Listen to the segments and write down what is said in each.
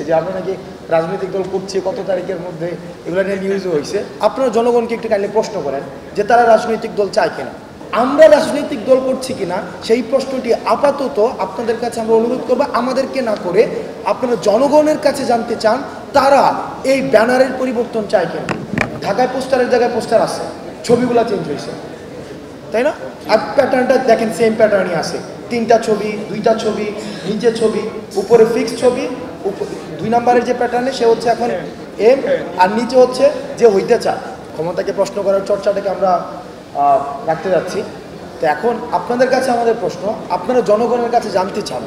যে আমরা নাকি রাজনৈতিক দল করছি কত তারিখের মধ্যে, এগুলো নিয়ে নিউজও হয়েছে। আপনারা জনগণকে একটু কাইন্ডলি প্রশ্ন করেন যে তারা রাজনৈতিক দল চায় কিনা, আমরা রাজনৈতিক দল করছি কিনা সেই প্রশ্নটি আপাতত আপনাদের কাছে আমরা অনুরোধ করবো আমাদেরকে না করে আপনারা জনগণের কাছে জানতে চান তারা এই ব্যানারের পরিবর্তন চায় কিনা। ঢাকায় পোস্টারের জায়গায় পোস্টার আছে, ছবিগুলো চেঞ্জ হয়েছে, তাই না? আর প্যাটার্নটা দেখেন সেম প্যাটার্নই আছে, 3টা ছবি, 2টা ছবি, নিচে ছবি, উপরে ফিক্স ছবি, 2 নম্বরের যে প্যাটার্নে সে হচ্ছে এখন এম, আর নিচে হচ্ছে যে হইতে চায়। ক্ষমতাকে প্রশ্ন করার চর্চাটাকে আমরা রাখতে যাচ্ছি। তো এখন আপনাদের কাছে আমাদের প্রশ্ন, আপনারা জনগণের কাছে জানতে চান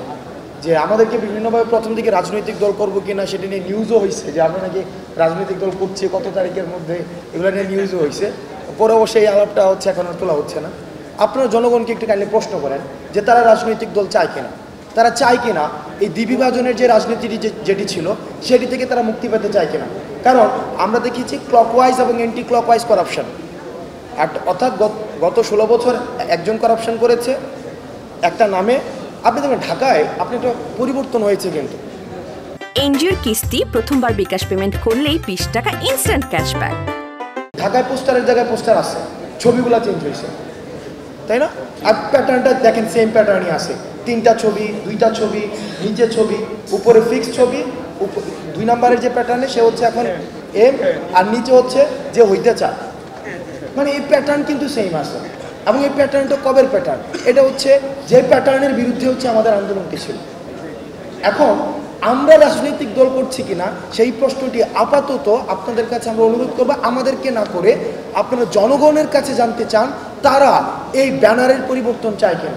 যে আমাদেরকে বিভিন্নভাবে প্রথম দিকে রাজনৈতিক দল করবো কিনা সেটা নিয়ে নিউজও হয়েছে যে আমরা নাকি রাজনৈতিক দল করছি কত তারিখের মধ্যে, এগুলো নিয়ে নিউজও হয়েছে। পরে অবশ্যই এই আলাপটা হচ্ছে এখন আর তোলা হচ্ছে না। আপনারা জনগণকে একটু কাইন্ডলি প্রশ্ন করেন যে তারা রাজনৈতিক দল চায় কিনা, তারা চায় কিনা এই দ্বিবিভাজনের যে রাজনীতিটি যেটি ছিল সেটি থেকে তারা মুক্তি পেতে চায় কিনা। কারণ আমরা দেখেছি ক্লকওয়াইজ এবং অ্যান্টি ক্লকওয়াইজ করাপশন, অর্থাৎ গত 16 বছর একজন করাপশন করেছে একটা নামে। আপনি দেখবেন ঢাকায় আপনি একটা পরিবর্তন হয়েছে কিন্তু এনজিওর কিস্তি প্রথমবার বিকাশ পেমেন্ট করলেই 20 টাকা ইনস্ট্যান্ট ক্যাশব্যাক। ঢাকায় পোস্টারের জায়গায় পোস্টার আছে, ছবিগুলো চেঞ্জ হয়েছে, তাই না? আর প্যাটার্নটা দেখেন সেম প্যাটার্নই আছে, 3টা ছবি, 2টা ছবি, নিচে ছবি, উপরে ফিক্স ছবি, 2 নম্বরের যে প্যাটার্নে সে হচ্ছে এখন এম, আর নিচে হচ্ছে যে হইতে চায়। মানে এই প্যাটার্ন কিন্তু সেম আছে, এবং এই প্যাটার্নটা কবের প্যাটার্ন? এটা হচ্ছে যে প্যাটার্নের বিরুদ্ধে হচ্ছে আমাদের আন্দোলনটি ছিল। এখন আমরা রাজনৈতিক দল করছি কিনা সেই প্রশ্নটি আপাতত আপনাদের কাছে আমরা অনুরোধ করবো আমাদেরকে না করে আপনারা জনগণের কাছে জানতে চান তারা এই ব্যানারের পরিবর্তন চায় কিনা,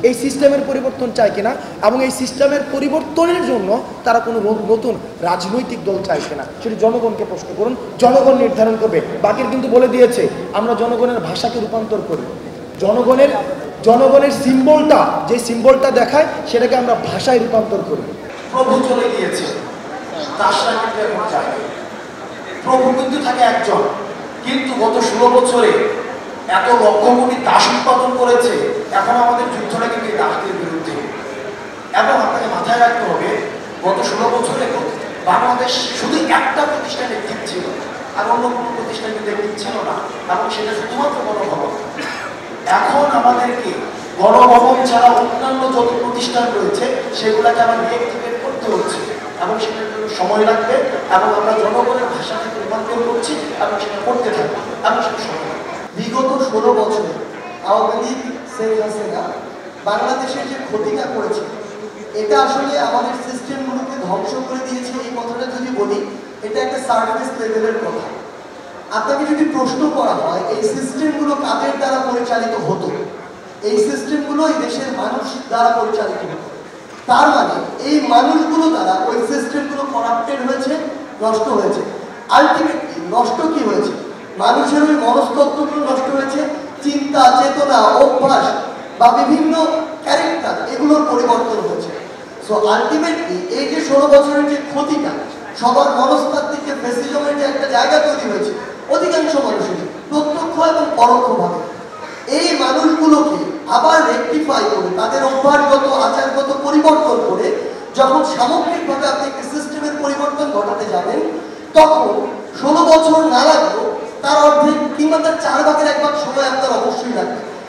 এই সিস্টেমের পরিবর্তন চায় কিনা, এবং এই সিস্টেমের পরিবর্তনের জন্য তারা কোনো নতুন রাজনৈতিক দল চায় কিনা সেটি জনগণকে প্রশ্ন করুন, জনগণ নির্ধারণ করবে। বাকির কিন্তু বলে দিয়েছে আমরা জনগণের ভাষাকে রূপান্তর করি, জনগণের সিম্বলটা যে সিম্বলটা দেখায় সেটাকে আমরা ভাষায় রূপান্তর করি। প্রভু চলে গিয়েছে, দাসরা কিন্তু এখন যায়, প্রভু কিন্তু থাকে একজন, কিন্তু গত 16 বছরে এত লক্ষ কোটি দাস উৎপাদন করেছে। এখন আমাদের যুদ্ধটা কিন্তু এই দাসদের বিরুদ্ধে। এবং আপনাকে মাথায় রাখতে হবে গত 16 বছরে বাংলাদেশ শুধু একটা প্রতিষ্ঠান একটিভ ছিল, আর অন্য কোনো প্রতিষ্ঠান কিন্তু একটিভ ছিল না, এবং সেটা শুধুমাত্র গণভবন। এখন আমাদেরকে গণভবন ছাড়া অন্যান্য যত প্রতিষ্ঠান রয়েছে সেগুলোকে আমরা রিঅ্যাক্টিভেট করতে হচ্ছে, এবং সেটার জন্য সময় লাগবে, এবং আমরা জনগণের ভাষাকে রূপান্তর করছি এবং সেটা করতে থাকবো, এবং সেটা সময় লাগবে। বিগত 16 বছরে আওয়ামী লীগ, শেখ হাসিনা বাংলাদেশের যে ক্ষতিটা করেছে এটা আসলে আমাদের সিস্টেমগুলোকে ধ্বংস করে দিয়েছে। এই কথাটা যদি বলি এটা একটা সার্ভিস লেভেলের কথা। আপনাকে যদি প্রশ্ন করা হয় এই সিস্টেমগুলো কাদের দ্বারা পরিচালিত হতো, এই সিস্টেমগুলো এই দেশের মানুষ দ্বারা পরিচালিত হতো। তার মানে এই মানুষগুলো দ্বারা ওই সিস্টেমগুলো করাপ্টেড হয়েছে, নষ্ট হয়েছে। আলটিমেটলি নষ্ট কি হয়েছে? মানুষের ওই মনস্তত্ত্বগুলো নষ্ট হয়েছে, চিন্তা, চেতনা, অভ্যাস বা বিভিন্ন ক্যারেক্টার এগুলোর পরিবর্তন হয়েছে। সো আলটিমেটলি এই যে 16 বছরের যে ক্ষতিটা, সবার মনস্তাত্ত্বিক যে ফেসিজমের যে একটা জায়গা তৈরি হয়েছে অধিকাংশ মানুষের প্রত্যক্ষ এবং পরোক্ষভাবে, এই মানুষগুলোকে আবার রেকটিফাই করে তাদের অভ্যাসগত আচারগত পরিবর্তন করে যখন সামগ্রিকভাবে আপনি একটি সিস্টেমের পরিবর্তন ঘটাতে যাবেন তখন